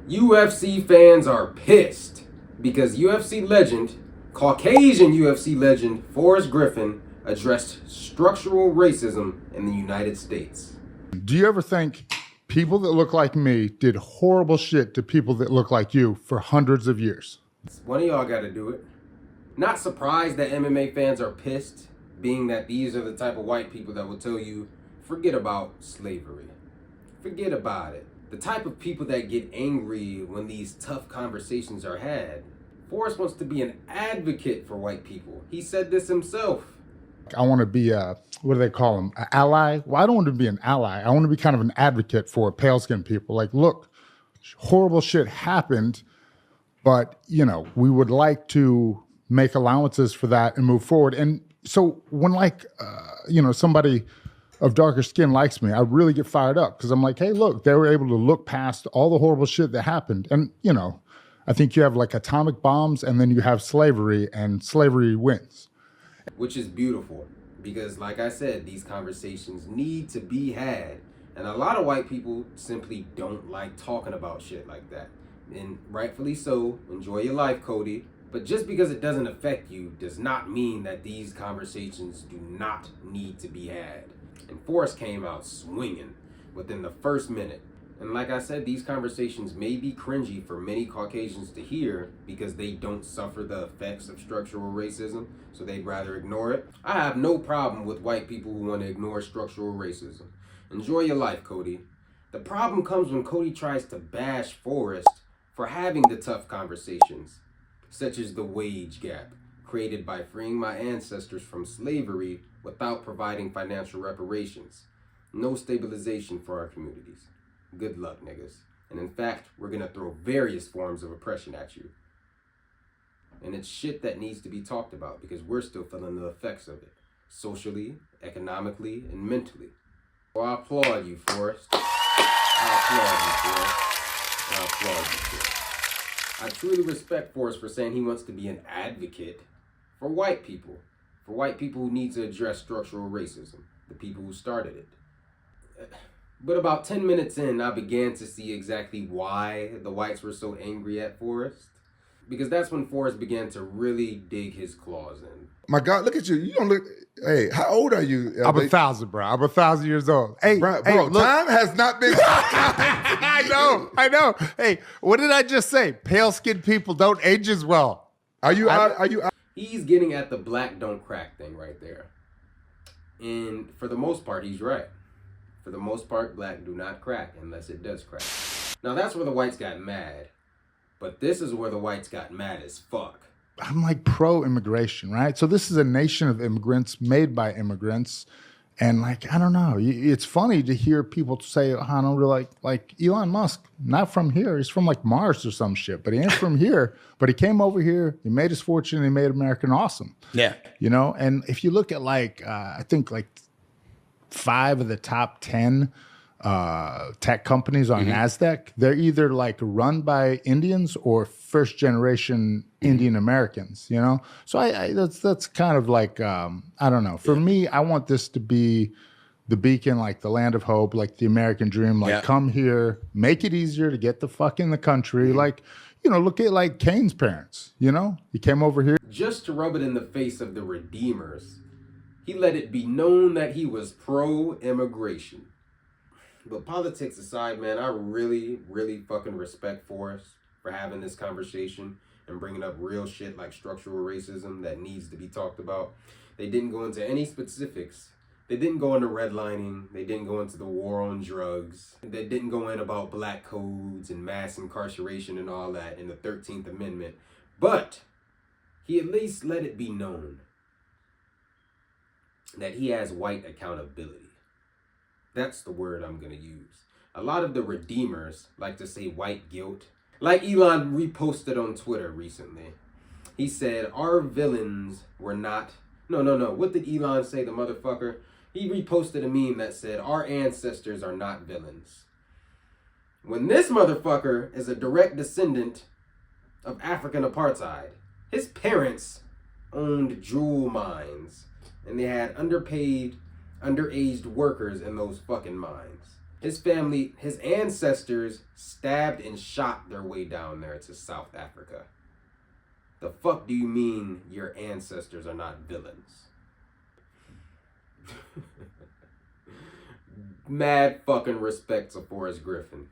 UFC fans are pissed because UFC legend, Caucasian UFC legend Forrest Griffin addressed structural racism in the United States. Do you ever think people that look like me did horrible shit to people that look like you for hundreds of years? One of y'all gotta do it. Not surprised that MMA fans are pissed, being that these are the type of white people that will tell you, forget about slavery. Forget about it. The type of people that get angry when these tough conversations are had. Forrest wants to be an advocate for white people. He said this himself. I want to be what do they call them? An ally? Well, I don't want to be an ally. I want to be kind of an advocate for pale-skinned people. Like, look, horrible shit happened, but, you know, we would like to make allowances for that and move forward. And so when somebody of darker skin likes me, I really get fired up because I'm like, hey, look, they were able to look past all the horrible shit that happened. And, you know, I think you have like atomic bombs and then you have slavery and slavery wins. Which is beautiful because, like I said, these conversations need to be had. And a lot of white people simply don't like talking about shit like that. And rightfully so. Enjoy your life, Cody. But just because it doesn't affect you does not mean that these conversations do not need to be had. And Forrest came out swinging within the first minute. And like I said, these conversations may be cringy for many Caucasians to hear because they don't suffer the effects of structural racism, so they'd rather ignore it. I have no problem with white people who want to ignore structural racism. Enjoy your life, Cody. The problem comes when Cody tries to bash Forrest for having the tough conversations, such as the wage gap created by freeing my ancestors from slavery without providing financial reparations. No stabilization for our communities. Good luck, niggas. And in fact, we're gonna throw various forms of oppression at you. And it's shit that needs to be talked about because we're still feeling the effects of it. Socially, economically, and mentally. Well, I applaud you, Forrest. I applaud you, Forrest. I truly respect Forrest for saying he wants to be an advocate for white people. For white people who need to address structural racism. The people who started it. But about 10 minutes in, I began to see exactly why the whites were so angry at Forrest. Because that's when Forrest began to really dig his claws in. My God, look at you. You don't look... Hey, how old are you? I'm 1,000, bro. I'm 1,000 years old. Hey, bro, look. Time has not been... I know. Hey, what did I just say? Pale-skinned people don't age as well. Are you out? He's getting at the black don't crack thing right there. And for the most part, he's right. For the most part, black do not crack unless it does crack. Now that's where the whites got mad. But this is where the whites got mad as fuck. I'm like pro-immigration, right? So this is a nation of immigrants made by immigrants. And like, I don't know. It's funny to hear people say, oh, I don't really like Elon Musk, not from here. He's from like Mars or some shit, but he ain't from here. But he came over here, he made his fortune, and he made America awesome. Yeah. You know, and if you look at like, I think like 5 of the top 10 tech companies on NASDAQ, they're either like run by Indians or first generation Indian Americans, you know? So that's kind of like, I don't know. For me, I want this to be the beacon, like the land of hope, like the American dream, like come here, make it easier to get the fuck in the country. Like, you know, look at like Kane's parents, you know? He came over here. Just to rub it in the face of the Redeemers, he let it be known that he was pro-immigration. But politics aside, man, I really, really fucking respect Forrest for having this conversation and bringing up real shit like structural racism that needs to be talked about. They didn't go into any specifics. They didn't go into redlining. They didn't go into the war on drugs. They didn't go in about black codes and mass incarceration and all that in the 13th Amendment. But he at least let it be known that he has white accountability. That's the word I'm going to use. A lot of the Redeemers like to say white guilt. Like Elon reposted on Twitter recently. He said, our villains were not... No. What did Elon say, the motherfucker? He reposted a meme that said, our ancestors are not villains. When this motherfucker is a direct descendant of African apartheid. His parents owned jewel mines. And they had underpaid, underaged workers in those fucking mines. His family, his ancestors stabbed and shot their way down there to South Africa. The fuck do you mean your ancestors are not villains? Mad fucking respect to Forrest Griffin.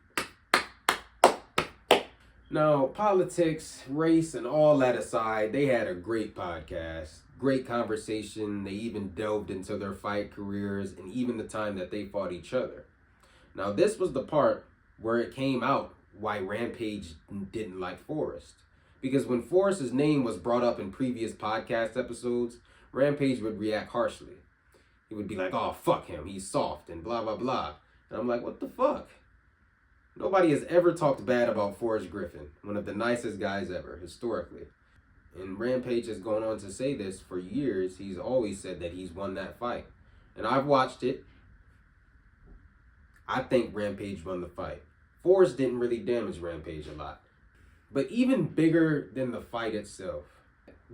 Now, politics, race, and all that aside, they had a great podcast. Great conversation. They even delved into their fight careers and even the time that they fought each other. Now, this was the part where it came out why Rampage didn't like Forrest. Because when Forrest's name was brought up in previous podcast episodes, Rampage would react harshly. He would be like, oh, fuck him, he's soft, and blah, blah, blah. And I'm like, what the fuck? Nobody has ever talked bad about Forrest Griffin, one of the nicest guys ever, historically. And Rampage has gone on to say this for years. He's always said that he's won that fight. And I've watched it. I think Rampage won the fight. Forrest didn't really damage Rampage a lot. But even bigger than the fight itself,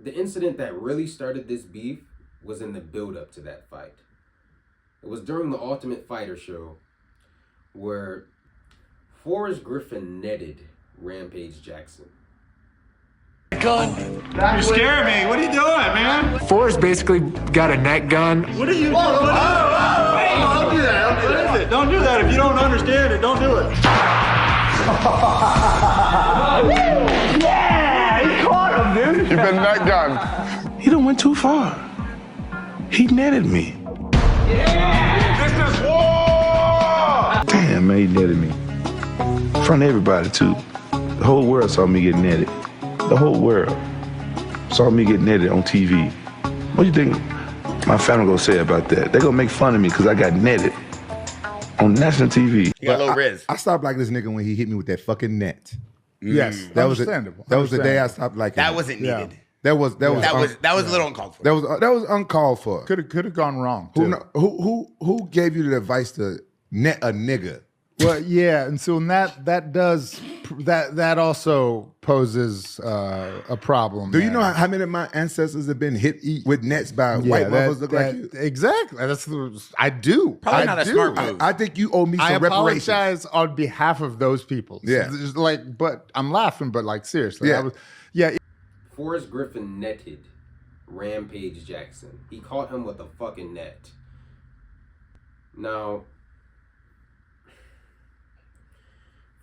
the incident that really started this beef was in the build-up to that fight. It was during the Ultimate Fighter show where Forrest Griffin netted Rampage Jackson. Gun. You're scaring me. What are you doing, man? Forrest basically got a net gun. What are you? Whoa, don't do that. What is it? Don't do that. If you don't understand it, don't do it. Yeah, he caught him, dude. You've been net gun. He done went too far. He netted me. Yeah. This is war. Damn, man, he netted me. In front of everybody, too. The whole world saw me get netted. The whole world saw me get netted on TV. What do you think my family gonna say about that? They're gonna make fun of me because I got netted on national TV. You got a little riz. I stopped liking this nigga when he hit me with that fucking net. Yes, That was understandable. that was the day I stopped liking That him. wasn't needed. That was That was a little uncalled for. that was uncalled for. Could have gone wrong. Too. Who gave you the advice to net a nigga? Well, yeah, and so that also poses a problem. Do you know how many of my ancestors have been hit with nets by white motherfuckers look like you? Exactly. I do. Probably I not a do. smart move. I think you owe me some I reparations. apologize on behalf of those people. Yeah. But I'm laughing, but like seriously. Yeah. Forrest Griffin netted Rampage Jackson. He caught him with a fucking net. Now,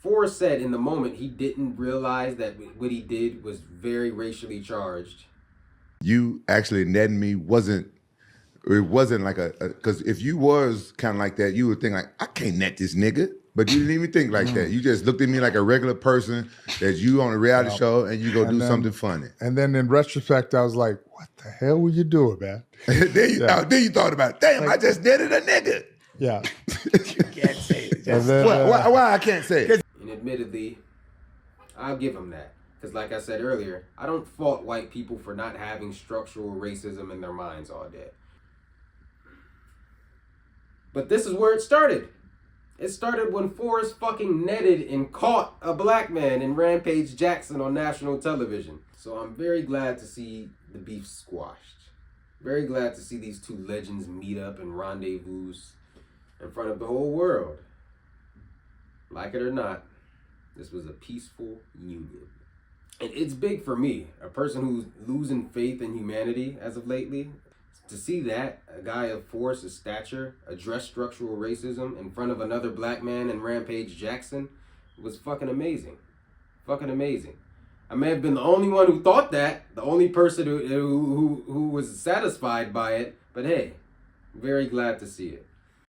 Forrest said in the moment he didn't realize that what he did was very racially charged. You actually netting me wasn't like because if you was kind of like that, you would think like, I can't net this nigga. But you didn't even think like that. You just looked at me like a regular person that you on a reality show and you go do something funny. And then in retrospect, I was like, what the hell were you doing, man? then you thought about it. Damn, I just netted a nigga. Yeah. You can't say it. Why I can't say it? And admittedly, I'll give him that. Because like I said earlier, I don't fault white people for not having structural racism in their minds all day. But this is where it started. It started when Forrest fucking netted and caught a black man in Rampage Jackson on national television. So I'm very glad to see the beef squashed. Very glad to see these two legends meet up and rendezvous in front of the whole world. Like it or not, this was a peaceful union. And it's big for me, a person who's losing faith in humanity as of lately. To see that, a guy of Forrest's stature address structural racism in front of another black man in Rampage Jackson was fucking amazing. Fucking amazing. I may have been the only one who thought that, the only person who was satisfied by it, but hey, very glad to see it.